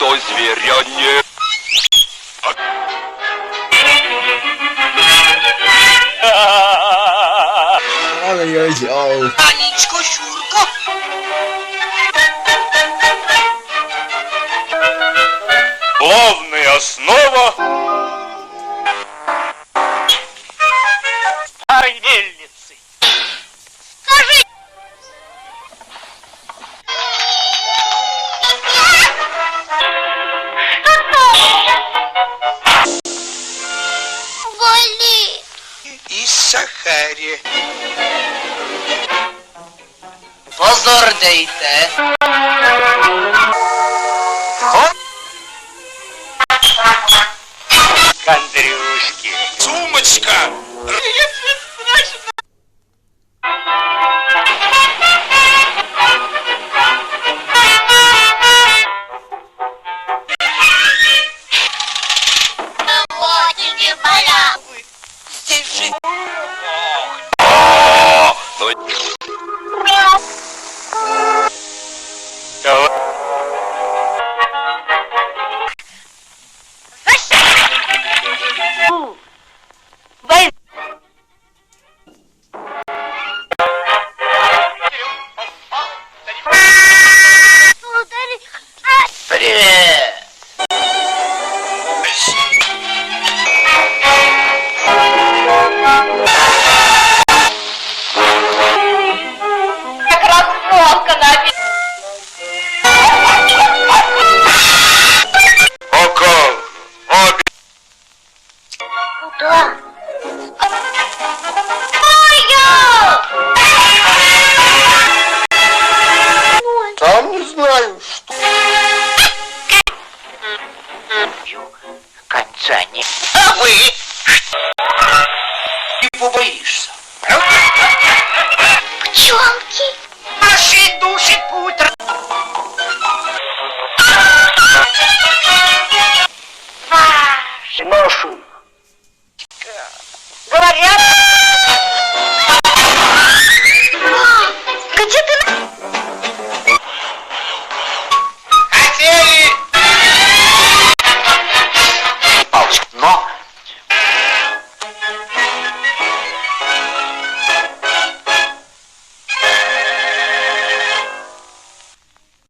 что зверя нет. Ой-ой-ой. Анечка, Шурка. Главная основа. Старой мельницы. Скажи. Болит. Из Сахари. Позор дайте. Андрюшки. Сумочка. Вот тебе поля. Держи. Привет. Как раз волка набить. Куда? Сам не знаю, что. Конца не. А вы? Не побоишься. Пчелки. Наши души путер. Ваш. Нашу. Говорят.